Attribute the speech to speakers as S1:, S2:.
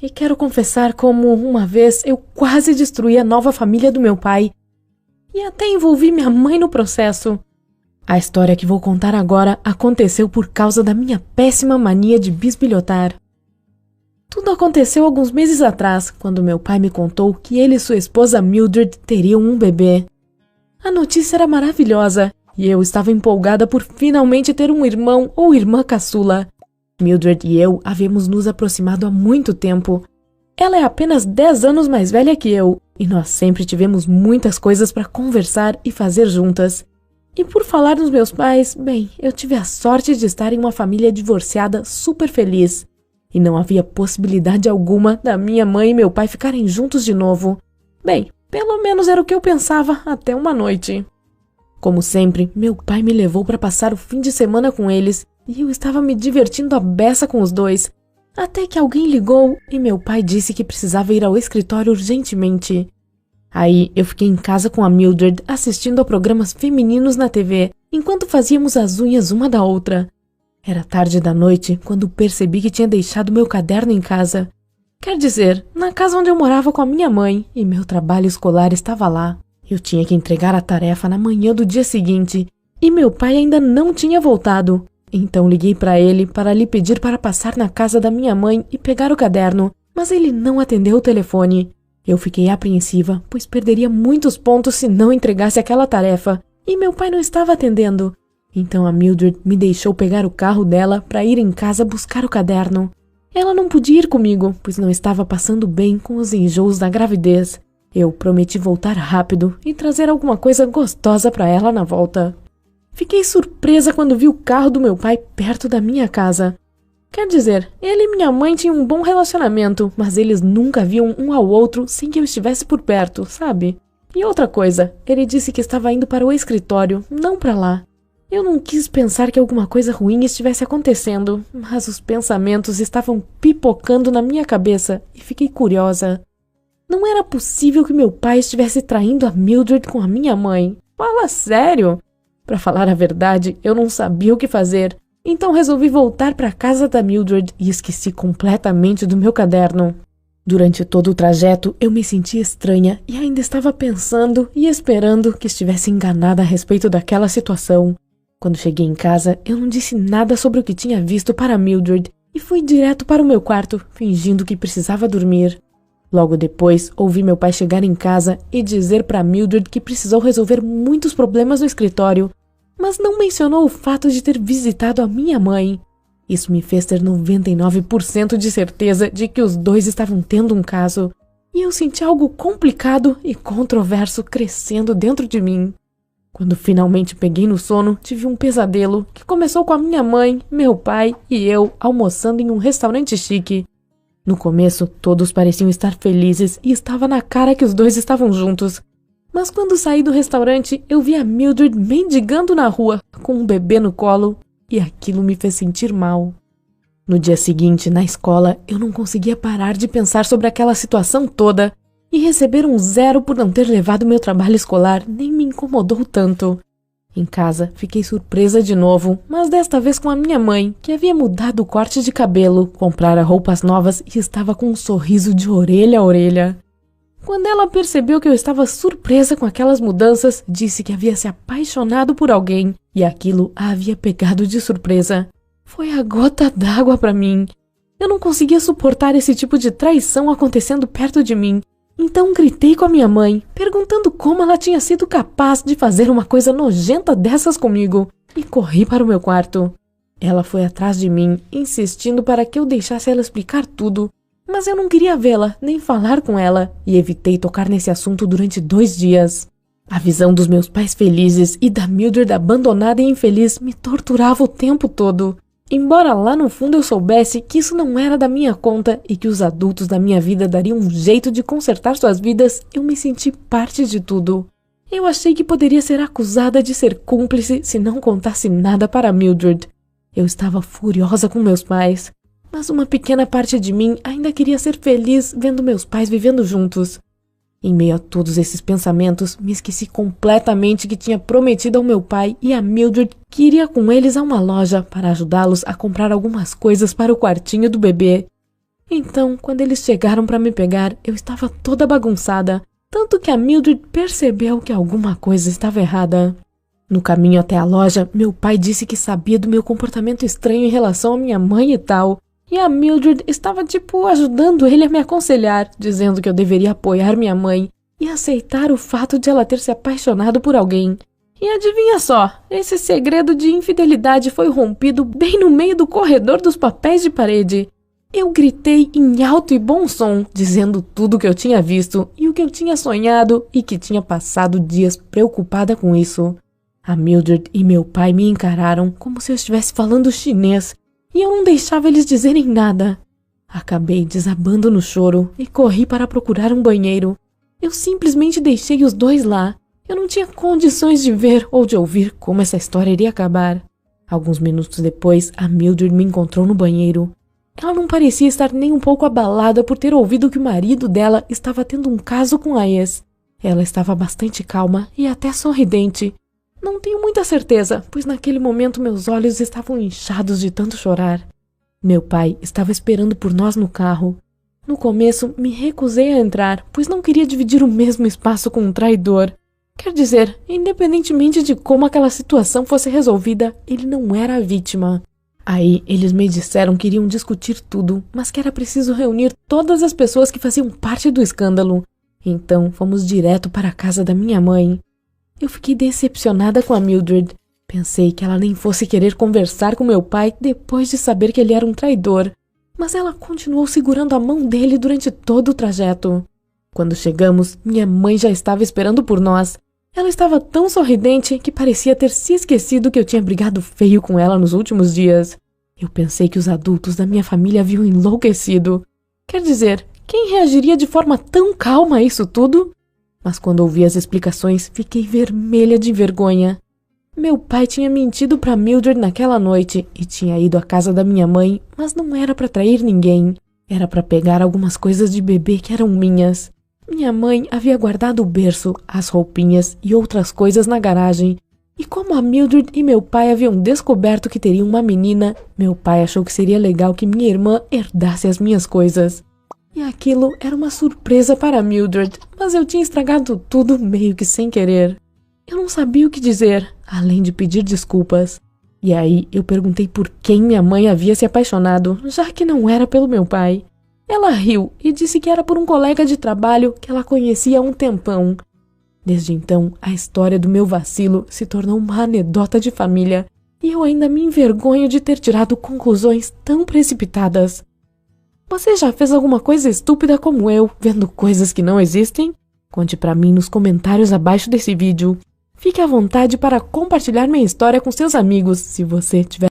S1: E quero confessar como, uma vez, eu quase destruí a nova família do meu pai. E até envolvi minha mãe no processo. A história que vou contar agora aconteceu por causa da minha péssima mania de bisbilhotar. Tudo aconteceu alguns meses atrás, quando meu pai me contou que ele e sua esposa Mildred teriam um bebê. A notícia era maravilhosa, e eu estava empolgada por finalmente ter um irmão ou irmã caçula. Mildred e eu havíamos nos aproximado há muito tempo. Ela é apenas 10 anos mais velha que eu, e nós sempre tivemos muitas coisas para conversar e fazer juntas. E por falar nos meus pais, bem, eu tive a sorte de estar em uma família divorciada super feliz. E não havia possibilidade alguma da minha mãe e meu pai ficarem juntos de novo. Bem, pelo menos era o que eu pensava até uma noite. Como sempre, meu pai me levou para passar o fim de semana com eles e eu estava me divertindo à beça com os dois. Até que alguém ligou e meu pai disse que precisava ir ao escritório urgentemente. Aí eu fiquei em casa com a Mildred assistindo a programas femininos na TV, enquanto fazíamos as unhas uma da outra. Era tarde da noite quando percebi que tinha deixado meu caderno em casa. Quer dizer, na casa onde eu morava com a minha mãe, e meu trabalho escolar estava lá. Eu tinha que entregar a tarefa na manhã do dia seguinte, e meu pai ainda não tinha voltado. Então liguei para ele para lhe pedir para passar na casa da minha mãe e pegar o caderno, mas ele não atendeu o telefone. Eu fiquei apreensiva, pois perderia muitos pontos se não entregasse aquela tarefa, e meu pai não estava atendendo. Então a Mildred me deixou pegar o carro dela para ir em casa buscar o caderno. Ela não podia ir comigo, pois não estava passando bem com os enjoos da gravidez. Eu prometi voltar rápido e trazer alguma coisa gostosa para ela na volta. Fiquei surpresa quando vi o carro do meu pai perto da minha casa. Quer dizer, ele e minha mãe tinham um bom relacionamento, mas eles nunca viam um ao outro sem que eu estivesse por perto, sabe? E outra coisa, ele disse que estava indo para o escritório, não para lá. Eu não quis pensar que alguma coisa ruim estivesse acontecendo, mas os pensamentos estavam pipocando na minha cabeça e fiquei curiosa. Não era possível que meu pai estivesse traindo a Mildred com a minha mãe. Fala sério! Para falar a verdade, eu não sabia o que fazer, então resolvi voltar para a casa da Mildred e esqueci completamente do meu caderno. Durante todo o trajeto, eu me senti estranha e ainda estava pensando e esperando que estivesse enganada a respeito daquela situação. Quando cheguei em casa, eu não disse nada sobre o que tinha visto para Mildred e fui direto para o meu quarto, fingindo que precisava dormir. Logo depois, ouvi meu pai chegar em casa e dizer para Mildred que precisou resolver muitos problemas no escritório, mas não mencionou o fato de ter visitado a minha mãe. Isso me fez ter 99% de certeza de que os dois estavam tendo um caso, e eu senti algo complicado e controverso crescendo dentro de mim. Quando finalmente peguei no sono, tive um pesadelo que começou com a minha mãe, meu pai e eu almoçando em um restaurante chique. No começo, todos pareciam estar felizes e estava na cara que os dois estavam juntos. Mas quando saí do restaurante, eu vi a Mildred mendigando na rua, com um bebê no colo, e aquilo me fez sentir mal. No dia seguinte, na escola, eu não conseguia parar de pensar sobre aquela situação toda, e receber um 0 por não ter levado meu trabalho escolar nem me incomodou tanto. Em casa, fiquei surpresa de novo, mas desta vez com a minha mãe, que havia mudado o corte de cabelo, comprara roupas novas e estava com um sorriso de orelha a orelha. Quando ela percebeu que eu estava surpresa com aquelas mudanças, disse que havia se apaixonado por alguém e aquilo a havia pegado de surpresa. Foi a gota d'água para mim. Eu não conseguia suportar esse tipo de traição acontecendo perto de mim. Então gritei com a minha mãe, perguntando como ela tinha sido capaz de fazer uma coisa nojenta dessas comigo, e corri para o meu quarto. Ela foi atrás de mim, insistindo para que eu deixasse ela explicar tudo, mas eu não queria vê-la, nem falar com ela, e evitei tocar nesse assunto durante 2 dias. A visão dos meus pais felizes e da Mildred abandonada e infeliz me torturava o tempo todo. Embora lá no fundo eu soubesse que isso não era da minha conta e que os adultos da minha vida dariam um jeito de consertar suas vidas, eu me senti parte de tudo. Eu achei que poderia ser acusada de ser cúmplice se não contasse nada para Mildred. Eu estava furiosa com meus pais, mas uma pequena parte de mim ainda queria ser feliz vendo meus pais vivendo juntos. Em meio a todos esses pensamentos, me esqueci completamente que tinha prometido ao meu pai e a Mildred que iria com eles a uma loja para ajudá-los a comprar algumas coisas para o quartinho do bebê. Então, quando eles chegaram para me pegar, eu estava toda bagunçada, tanto que a Mildred percebeu que alguma coisa estava errada. No caminho até a loja, meu pai disse que sabia do meu comportamento estranho em relação à minha mãe e tal, e a Mildred estava ajudando ele a me aconselhar, dizendo que eu deveria apoiar minha mãe e aceitar o fato de ela ter se apaixonado por alguém. E adivinha só, esse segredo de infidelidade foi rompido bem no meio do corredor dos papéis de parede. Eu gritei em alto e bom som, dizendo tudo o que eu tinha visto e o que eu tinha sonhado e que tinha passado dias preocupada com isso. A Mildred e meu pai me encararam como se eu estivesse falando chinês e eu não deixava eles dizerem nada. Acabei desabando no choro e corri para procurar um banheiro. Eu simplesmente deixei os dois lá. Eu não tinha condições de ver ou de ouvir como essa história iria acabar. Alguns minutos depois, a Mildred me encontrou no banheiro. Ela não parecia estar nem um pouco abalada por ter ouvido que o marido dela estava tendo um caso com a ex. Ela estava bastante calma e até sorridente. Não tenho muita certeza, pois naquele momento meus olhos estavam inchados de tanto chorar. Meu pai estava esperando por nós no carro. No começo, me recusei a entrar, pois não queria dividir o mesmo espaço com um traidor. Quer dizer, independentemente de como aquela situação fosse resolvida, ele não era a vítima. Aí, eles me disseram que iriam discutir tudo, mas que era preciso reunir todas as pessoas que faziam parte do escândalo. Então, fomos direto para a casa da minha mãe. Eu fiquei decepcionada com a Mildred. Pensei que ela nem fosse querer conversar com meu pai depois de saber que ele era um traidor. Mas ela continuou segurando a mão dele durante todo o trajeto. Quando chegamos, minha mãe já estava esperando por nós. Ela estava tão sorridente que parecia ter se esquecido que eu tinha brigado feio com ela nos últimos dias. Eu pensei que os adultos da minha família haviam enlouquecido. Quer dizer, quem reagiria de forma tão calma a isso tudo? Mas quando ouvi as explicações, fiquei vermelha de vergonha. Meu pai tinha mentido para Mildred naquela noite e tinha ido à casa da minha mãe, mas não era para trair ninguém. Era para pegar algumas coisas de bebê que eram minhas. Minha mãe havia guardado o berço, as roupinhas e outras coisas na garagem. E como a Mildred e meu pai haviam descoberto que teriam uma menina, meu pai achou que seria legal que minha irmã herdasse as minhas coisas. E aquilo era uma surpresa para Mildred, mas eu tinha estragado tudo meio que sem querer. Eu não sabia o que dizer, além de pedir desculpas. E aí eu perguntei por quem minha mãe havia se apaixonado, já que não era pelo meu pai. Ela riu e disse que era por um colega de trabalho que ela conhecia há um tempão. Desde então, a história do meu vacilo se tornou uma anedota de família e eu ainda me envergonho de ter tirado conclusões tão precipitadas. Você já fez alguma coisa estúpida como eu, vendo coisas que não existem? Conte pra mim nos comentários abaixo desse vídeo. Fique à vontade para compartilhar minha história com seus amigos, se você tiver